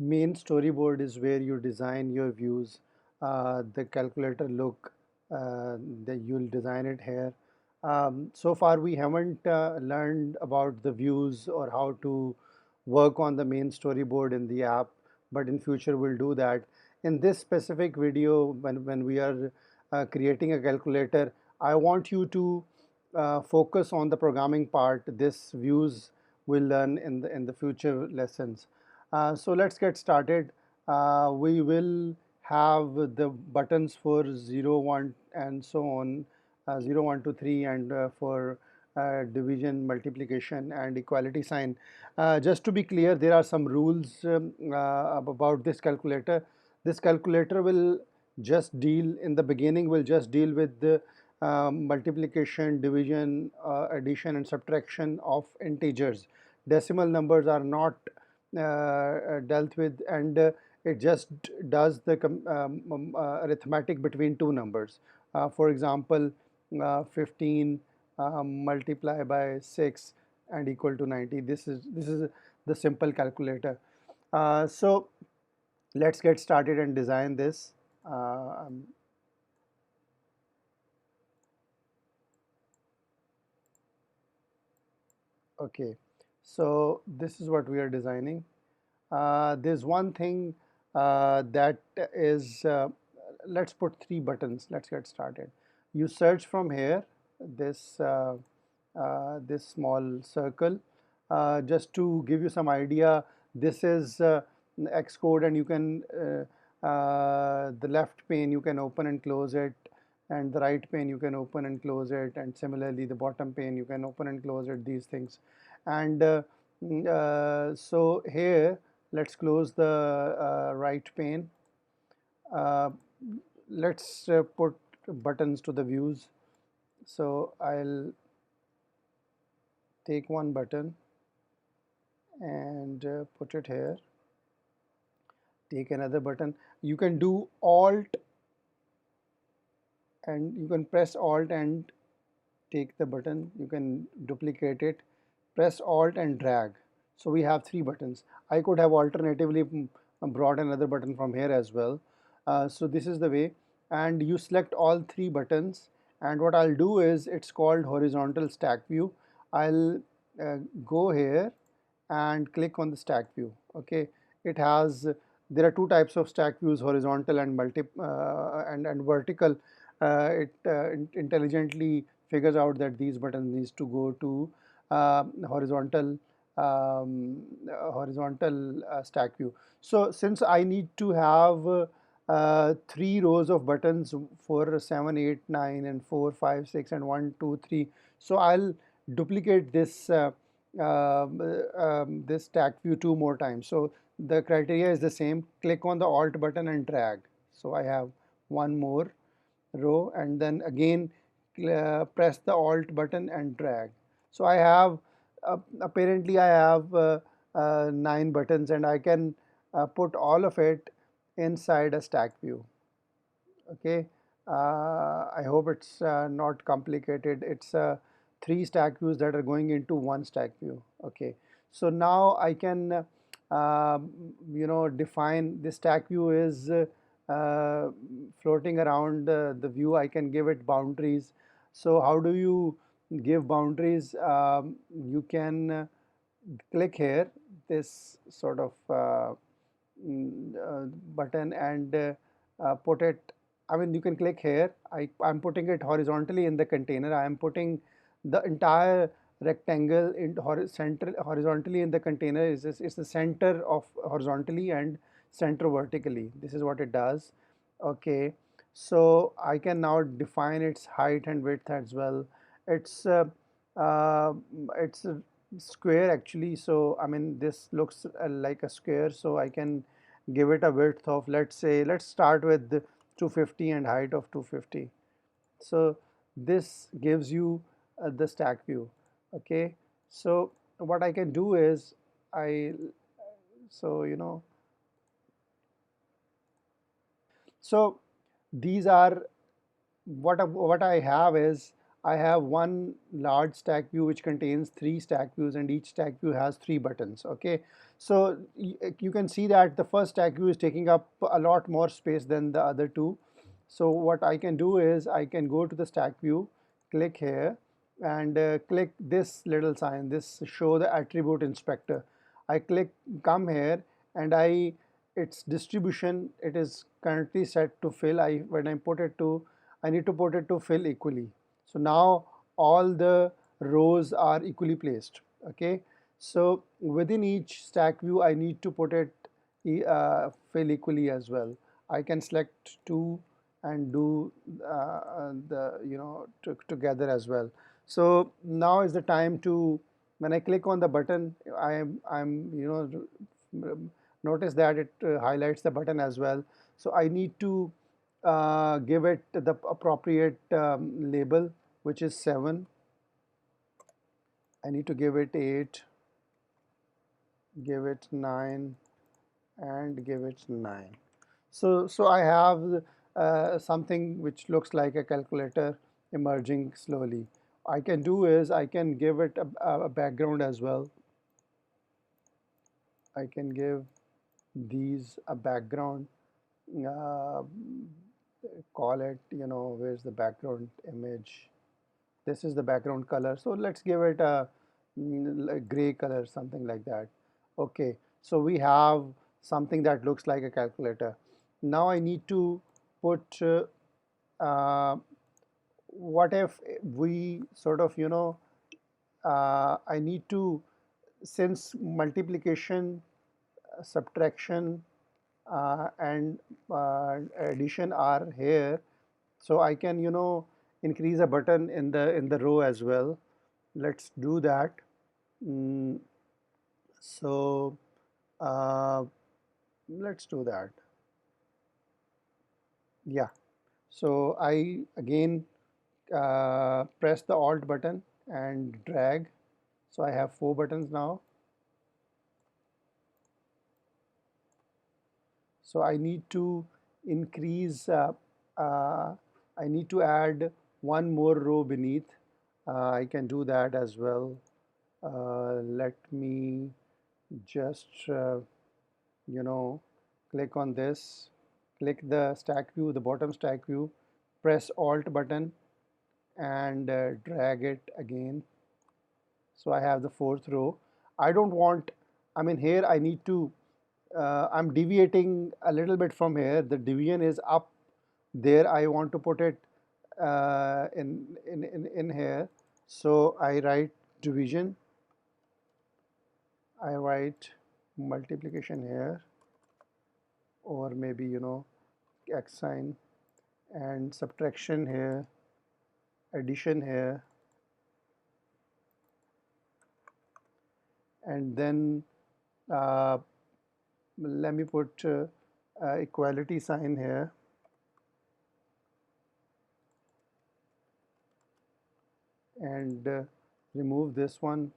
Main storyboard is where you design your views. The calculator look, that you'll design it here. So far we haven't learned about the views or how to work on the main storyboard in the app, but in future we'll do that. In this specific video, when we are creating a calculator, I want you to focus on the programming part. This views we'll learn in the future lessons. So let's get started. We will have the buttons for 0, 1 and so on, 0, 1, 2, 3, and for division, multiplication and equality sign. Just to be clear, there are some rules about this calculator. This calculator will just deal, in the beginning, will just deal with the multiplication, division, addition and subtraction of integers. Decimal numbers are not dealt with, and it just does the arithmetic between two numbers. For example, 15 multiply by 6 and equal to 90. This is the simple calculator. So let's get started and design this. Okay, so this is what we are designing. There's one thing that is, let's put three buttons. Let's get started. You search from here, this this small circle. Just to give you some idea, this is Xcode, and you can the left pane you can open and close it, and the right pane you can open and close it, and similarly the bottom pane you can open and close it, these things. And so here, let's close the right pane. uh, let's put buttons to the views. So I'll take one button and put it here. Take another button. You can do alt, and you can press alt and take the button. You can duplicate it, press alt and drag. So we have three buttons. I could have alternatively brought another button from here as well. So this is the way, and you select all three buttons, and what I'll do is, it's called horizontal stack view. I'll go here and click on the stack view. Okay, it has, there are two types of stack views, horizontal and and vertical. It intelligently figures out that these buttons needs to go to horizontal, stack view. So since I need to have three rows of buttons for 7, 8, 9, and 4, 5, 6, and 1, 2, 3, so I'll duplicate this this stack view two more times. So the criteria is the same. Click on the alt button and drag. So I have one more row, and then again press the alt button and drag. So I have, apparently I have nine buttons, and I can put all of it inside a stack view. Okay, I hope it's not complicated. It's three stack views that are going into one stack view. Okay, so now I can define this stack view is floating around the view. I can give it boundaries. So how do you give boundaries? You can click here, this sort of button, and put it, I mean, you can click here. I'm putting it horizontally in the container. I am putting the entire rectangle in horizontally in the container. Is the center of horizontally and center vertically. This is what it does. Okay, so I can now define its height and width as well. It's uh, it's a square actually. So I mean, this looks like a square. So I can give it a width of, let's say, let's start with the 250 and height of 250. So this gives you the stack view. Okay, so what I can do is, I so so these are what I have is, I have one large stack view which contains three stack views, and each stack view has three buttons. Okay, so you can see that the first stack view is taking up a lot more space than the other two. So what I can do is I can go to the stack view, click here, and click this little sign, this show the attribute inspector. I click come here, and its distribution, it is currently set to fill. When I put it to, I need to put it to fill equally. So now all the rows are equally placed. Okay, so within each stack view I need to put it fill equally as well. I can select two and do the together as well. So now is the time to, when I click on the button, I'm notice that it highlights the button as well. So I need to give it the appropriate label, which is 7. I need to give it 8, give it 9, and give it 9. So I have something which looks like a calculator emerging slowly. I can do is I can give it a background as well. I can give these a background, uh, call it, where's the background image? This is the background color. So let's give it a like gray color, something like that. Okay, so we have something that looks like a calculator. Now I need to put uh, what if we sort of, I need to, since multiplication, subtraction, and addition are here, so I can, increase a button in the row as well. Let's do that. Mm, so uh, let's do that. Yeah. So I again press the Alt button and drag. So I have 4 buttons now. So I need to increase, I need to add one more row beneath. I can do that as well. Let me just, you know, click on this, click the stack view, the bottom stack view, press Alt button and drag it again. So I have the fourth row. I don't want, I mean, here I need to, I'm deviating a little bit from here. The division is up there. I want to put it in here. So I write division, I write multiplication here, or maybe, X sign, and subtraction here, addition here, and then uh, let me put equality sign here, and remove this one,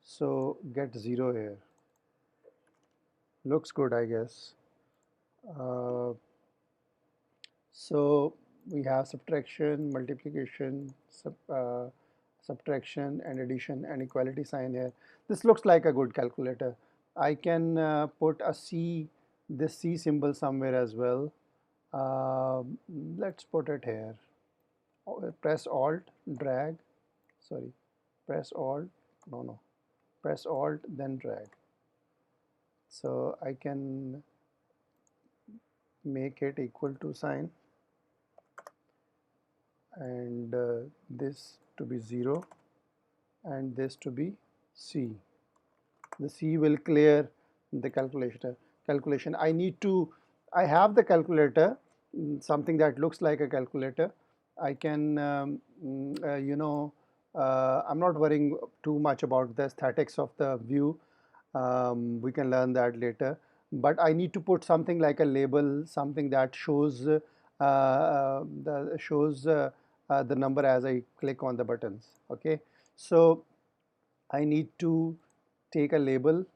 so get 0 here. Looks good, I guess. uh, so we have subtraction, multiplication, subtraction and addition and equality sign here. This looks like a good calculator. I can put a C, this C symbol somewhere as well. Let's put it here. Press Alt, drag, sorry, press Alt, no, press Alt, then drag. So I can make it equal to sign, and this to be 0 and this to be C. The C will clear the calculation. I need to, I have the calculator, something that looks like a calculator. I can, I'm not worrying too much about the aesthetics of the view. We can learn that later. But I need to put something like a label, something that shows the number as I click on the buttons. Okay, so I need to take a label.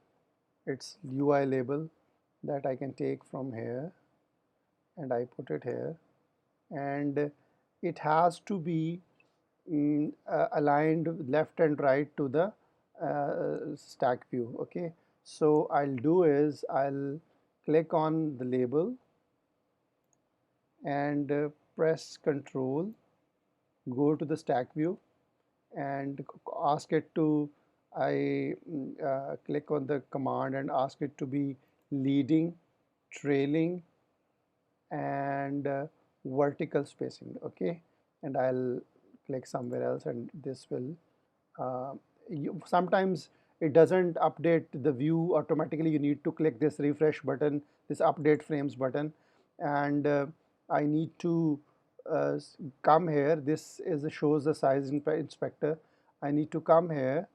It's UI label that I can take from here, and I put it here, and it has to be aligned left and right to the stack view. Okay, so I'll do is I'll click on the label and press Control, go to the stack view and ask it to, click on the command and ask it to be leading, trailing, and vertical spacing. Okay, and I'll click somewhere else and this will uh, sometimes it doesn't update the view automatically. You need to click this refresh button, this update frames button, and I need to come here. This is shows the size inspector. I need to come here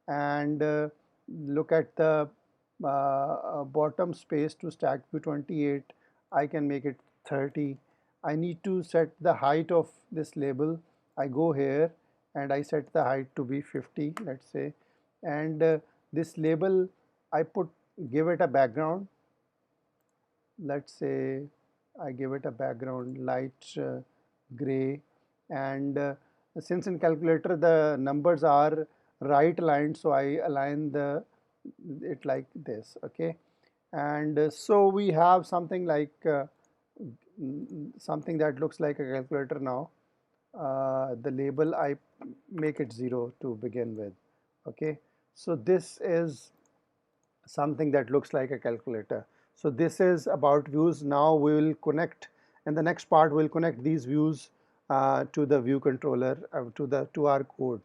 and look at the bottom space to stack view 28. I can make it 30. I need to set the height of this label. I go here and I set the height to be 50, let's say, and this label I give it a background. Let's say I give it a background light gray, and since in calculator the numbers are right aligned, so I align it like this. Okay, and so we have something like something that looks like a calculator now. The label I make it 0 to begin with. Okay, so this is something that looks like a calculator. So this is about views. Now we will connect, and the next part will connect these views to the view controller, to our code.